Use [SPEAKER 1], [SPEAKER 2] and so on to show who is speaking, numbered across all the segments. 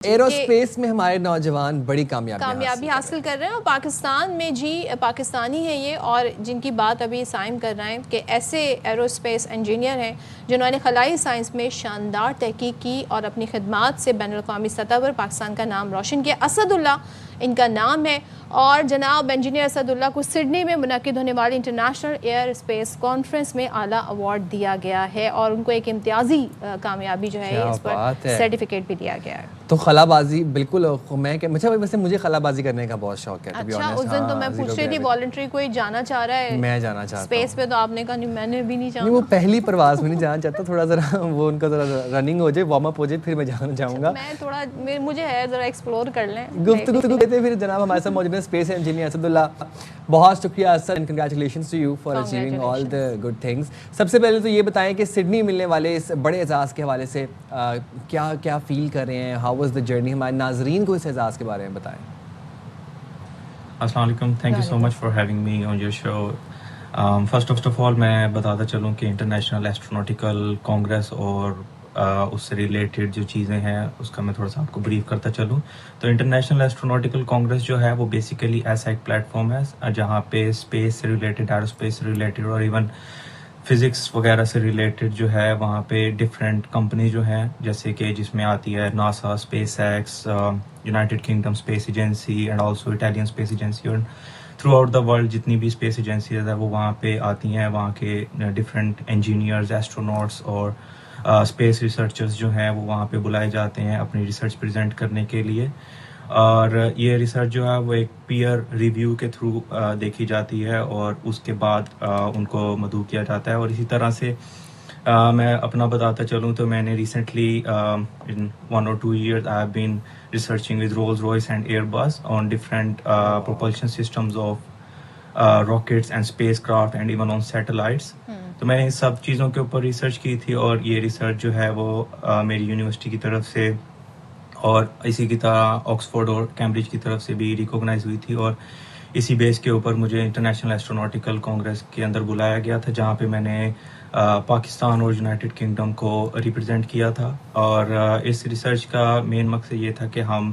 [SPEAKER 1] Aerospace میں ہمارے نوجوان بڑی کامیابی
[SPEAKER 2] حاصل کر رہے ہیں، اور پاکستان میں پاکستانی ہیں یہ، اور جن کی بات ابھی سائم کر رہے ہیں کہ ایسے ایروسپیس انجینئر ہیں جنہوں نے خلائی سائنس میں شاندار تحقیق کی اور اپنی خدمات سے بین الاقوامی سطح پر پاکستان کا نام روشن کیا۔ اسد اللہ ان کا نام ہے، اور جناب انجینئر اسد اللہ کو سڈنی میں منعقد ہونے والی انٹرنیشنل ایئر اسپیس کانفرنس میں اعلیٰ ایوارڈ دیا گیا ہے، اور ان کو ایک امتیازی کامیابی جو ہے اس پر سرٹیفکیٹ بھی دیا گیا ہے۔
[SPEAKER 1] تو خلا بازی بالکل مجھے خلا بازی کرنے کا بہت شوق ہے۔
[SPEAKER 2] اچھا، اس دن تو میں پوچھ رہی تھی والنٹری کوئی جانا چاہ رہا ہے؟
[SPEAKER 1] میں جانا چاہتا ہوں
[SPEAKER 2] اسپیس پہ، تو آپ نے کہا نہیں میں نے بھی نہیں جانا۔
[SPEAKER 1] وہ پہلی پرواز میں نہیں جانا چاہتا، تھوڑا ذرا وہ ان کا ذرا رننگ ہو جائے، وارم اپ ہو جائے، پھر میں جانا چاہوں گا۔
[SPEAKER 2] میں تھوڑا مجھے ہے ذرا ایکسپلور کر لیں،
[SPEAKER 1] گفتگو کہتے ہیں۔ پھر جناب ہمارے ساتھ موجود ہیں اسپیس انجینئر اسد اللہ۔ بہت شکریہ Asad, and congratulations to you for achieving all the good things. سب سے پہلے تو یہ بتائیں کہ سڈنی ملنے والے اس بڑے اعزاز کے حوالے سے کیا فیل کر رہے ہیں؟ How was the journey? ہمارے ناظرین کو اس اعزاز کے بارے میں بتائیں۔
[SPEAKER 3] السلام علیکم، thank you so much for having me on your show. First of all میں بتاتا چلوں کہ انٹرنیشنل ایسٹروناٹیکل کانگریس اور اس سے ریلیٹڈ جو چیزیں ہیں اس کا میں تھوڑا سا آپ کو بریف کرتا چلوں۔ تو انٹرنیشنل ایسٹروناٹیکل کانگریس جو ہے وہ بیسیکلی ایسا ایک پلیٹ فارم ہے جہاں پہ اسپیس سے ریلیٹڈ، ایرو اسپیس سے ریلیٹڈ، اور ایون فزکس وغیرہ سے ریلیٹڈ جو ہے وہاں پہ ڈفرینٹ کمپنی جو ہیں، جیسے کہ جس میں آتی ہے NASA, space x, United kingdom space agency and also Italian space agency, اور تھرو آؤٹ دا ورلڈ جتنی بھی اسپیس ایجنسیز ہیں وہ وہاں پہ آتی ہیں۔ وہاں کے ڈفرینٹ انجینئرز، ایسٹروناٹس اور اسپیس ریسرچرز جو ہیں وہ وہاں پہ بلائے جاتے ہیں اپنی ریسرچ پریزنٹ کرنے کے لیے، اور یہ ریسرچ جو ہے وہ ایک پیئر ریویو کے تھرو دیکھی جاتی ہے، اور اس کے بعد ان کو مدعو کیا جاتا ہے۔ اور اسی طرح سے میں اپنا بتاتا چلوں تو میں نے recently in 1 or 2 years I have been researching with Rolls-Royce and Airbus on different propulsion systems of rockets and spacecraft and even on satellites. تو میں نے ان سب چیزوں کے اوپر ریسرچ کی تھی، اور یہ ریسرچ جو ہے وہ میری یونیورسٹی کی طرف سے اور اسی کی طرح آکسفورڈ اور کیمبرج کی طرف سے بھی ریکوگنائز ہوئی تھی، اور اسی بیس کے اوپر مجھے انٹرنیشنل ایسٹروناٹیکل کانگریس کے اندر بلایا گیا تھا، جہاں پہ میں نے پاکستان اور یونائٹڈ کنگڈم کو ریپرزینٹ کیا تھا۔ اور اس ریسرچ کا مین مقصد یہ تھا کہ ہم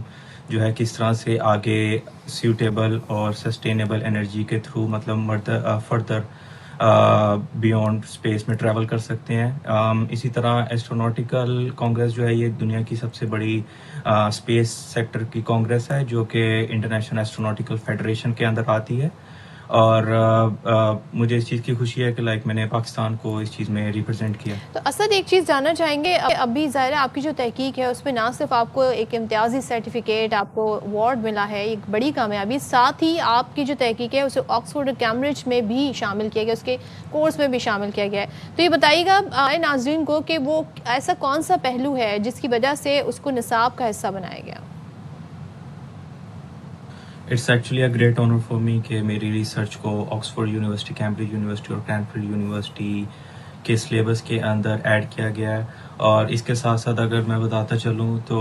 [SPEAKER 3] جو ہے کس طرح سے آگے سیوٹیبل اور سسٹینیبل انرجی کے تھرو مطلب فردر بیونڈ اسپیس میں ٹریول کر سکتے ہیں۔ اسی طرح ایسٹروناٹیکل کانگریس جو ہے یہ دنیا کی سب سے بڑی اسپیس سیکٹر کی کانگریس ہے، جو کہ انٹرنیشنل ایسٹروناٹیکل فیڈریشن کے اندر آتی ہے، اور مجھے اس چیز کی خوشی ہے کہ میں نے پاکستان کو اس چیز میں ریپرزینٹ کیا۔
[SPEAKER 2] تو اسد ایک چیز جاننا چاہیں گے، ابھی ظاہر ہے آپ کی جو تحقیق ہے اس میں نہ صرف آپ کو ایک امتیازی سرٹیفکیٹ، آپ کو ایوارڈ ملا ہے، ایک بڑی کامیابی، ساتھ ہی آپ کی جو تحقیق ہے اسے آکسفورڈ اور کیمبرج میں بھی شامل کیا گیا، اس کے کورس میں بھی شامل کیا گیا ہے۔ تو یہ بتائیے گا ناظرین کو کہ وہ ایسا کون سا پہلو ہے جس کی وجہ سے اس کو نصاب کا حصہ بنایا گیا؟
[SPEAKER 3] It's actually a great honour for me کہ میری ریسرچ کو آکسفورڈ یونیورسٹی، کیمبرج یونیورسٹی اور کرینفیلڈ یونیورسٹی کے سلیبس کے اندر ایڈ کیا گیا ہے۔ اور اس کے ساتھ ساتھ اگر میں بتاتا چلوں تو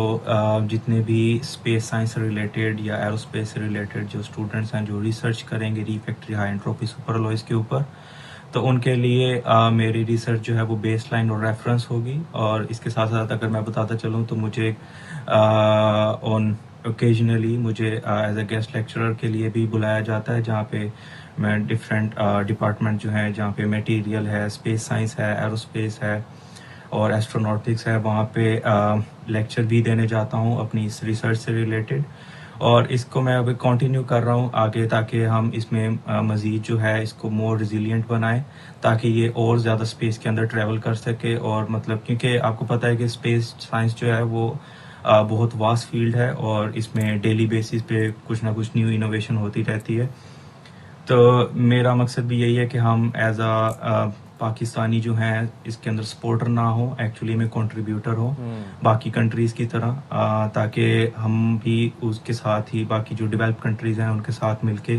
[SPEAKER 3] جتنے بھی اسپیس سائنس سے ریلیٹڈ یا ایرو اسپیس سے ریلیٹڈ جو اسٹوڈنٹس ہیں جو ریسرچ کریں گے ری فیکٹری ہائی انٹروپی سپر الوائز کے اوپر، تو ان کے لیے میری ریسرچ جو ہے وہ بیس لائن اور ریفرنس ہوگی۔ اور اس کے ساتھ ساتھ اگر میں بتاتا چلوں تو مجھے اوکیجنلی مجھے ایز اے گیسٹ لیکچرر کے لیے بھی بلایا جاتا ہے، جہاں پہ میں ڈفرینٹ ڈپارٹمنٹ جو ہیں جہاں پہ میٹیریل ہے، اسپیس سائنس ہے، ایرو اسپیس ہے اور ایسٹروناٹکس ہے، وہاں پہ لیکچر بھی دینے جاتا ہوں اپنی اس ریسرچ سے ریلیٹڈ۔ اور اس کو میں ابھی کنٹینیو کر رہا ہوں آگے، تاکہ ہم اس میں مزید جو ہے اس کو مور ریزیلینٹ بنائیں، تاکہ یہ اور زیادہ اسپیس کے اندر ٹریول کر سکے۔ اور کیونکہ آپ کو پتہ ہے کہ اسپیس سائنس جو ہے وہ بہت واسٹ فیلڈ ہے، اور اس میں ڈیلی بیسس پہ کچھ نہ کچھ نیو انوویشن ہوتی رہتی ہے۔ تو میرا مقصد بھی یہی ہے کہ ہم ایز اے پاکستانی جو ہیں اس کے اندر سپورٹر نہ ہوں، ایکچولی میں کنٹریبیوٹر ہوں باقی کنٹریز کی طرح، تاکہ ہم بھی اس کے ساتھ ہی باقی جو ڈیولپ کنٹریز ہیں ان کے ساتھ مل کے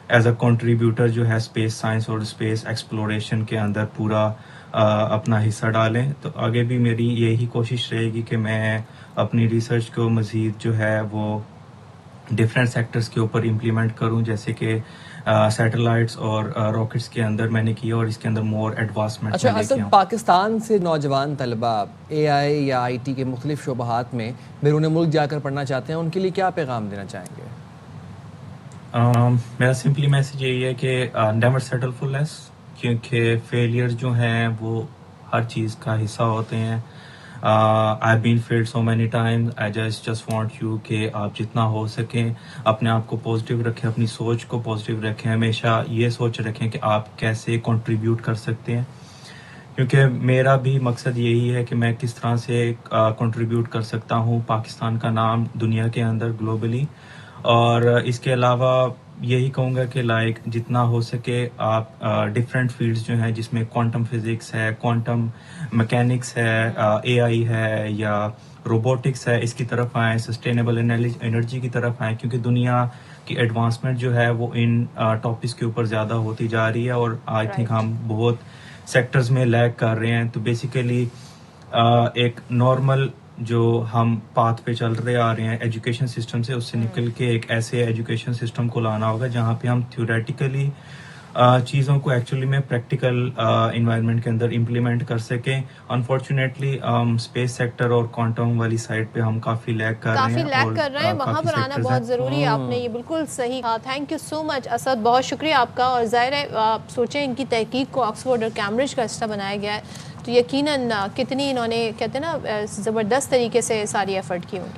[SPEAKER 3] ایز اے کنٹریبیوٹر جو ہے اسپیس سائنس اور اسپیس ایکسپلوریشن کے اندر پورا اپنا حصہ ڈالیں۔ تو آگے بھی میری یہی کوشش رہے گی کہ میں اپنی ریسرچ کو مزید جو ہے وہ ڈفرینٹ سیکٹرز کے اوپر امپلیمنٹ کروں، جیسے کہ سیٹلائٹس اور راکٹس کے اندر میں نے کیا اور اس کے اندر مور ایڈوانسمنٹ
[SPEAKER 1] اچھا
[SPEAKER 3] میں لے کے
[SPEAKER 1] اسد،
[SPEAKER 3] آؤں.
[SPEAKER 1] پاکستان سے نوجوان طلبہ اے آئی یا آئی ٹی کے مختلف شعبات میں بیرون ملک جا کر پڑھنا چاہتے ہیں، ان کے لیے کیا پیغام دینا چاہیں گے؟
[SPEAKER 3] میرا سمپلی میسیج یہی ہے کہ نیور سیٹل فور لیس، کیونکہ فیلئر جو ہیں وہ ہر چیز کا حصہ ہوتے ہیں. I've been failed so many times. I just want you کہ آپ جتنا ہو سکیں اپنے آپ کو پازیٹیو رکھیں، اپنی سوچ کو پازیٹیو رکھیں، ہمیشہ یہ سوچ رکھیں کہ آپ کیسے کنٹریبیوٹ کر سکتے ہیں، کیونکہ میرا بھی مقصد یہی ہے کہ میں کس طرح سے کنٹریبیوٹ کر سکتا ہوں پاکستان کا نام دنیا کے اندر گلوبلی. اور اس کے علاوہ یہی کہوں گا کہ لائک جتنا ہو سکے آپ ڈفرینٹ فیلڈز جو ہیں جس میں کوانٹم فزکس ہے، کوانٹم میکینکس ہے، اے آئی ہے یا روبوٹکس ہے، اس کی طرف آئیں، سسٹینیبل انرجی کی طرف آئیں، کیونکہ دنیا کی ایڈوانسمنٹ جو ہے وہ ان ٹاپکس کے اوپر زیادہ ہوتی جا رہی ہے اور آئی تھنک ہم بہت سیکٹرز میں لیگ کر رہے ہیں. تو بیسیکلی ایک نارمل جو ہم پاتھ پہ چل رہے آ رہے ہیں ایجوکیشن سسٹم سے، اس سے نکل کے ایک ایسے ایجوکیشن سسٹم کو لانا ہوگا جہاں پہ ہم تھیوریٹیکلی چیزوں کو ایکچولی میں پریکٹیکل انوائرمنٹ کے اندر امپلیمنٹ کر سکیں. انفارچونیٹلی اسپیس سیکٹر اور کوانٹم والی سائڈ پہ ہم کافی لیگ کر رہے ہیں،
[SPEAKER 2] وہاں پر آنا بہت ضروری ہے. آپ نے یہ بالکل صحیح کہا. تھینک یو سو مچ اسد، بہت شکریہ آپ کا. اور ظاہر ہے آپ سوچیں ان کی تحقیق کو آکسفورڈ اور کیمبرج کا حصہ بنایا گیا ہے، تو یقیناً کتنی انہوں نے کہتے ہیں نا زبردست طریقے سے ساری ایفرٹ کی ہوگی.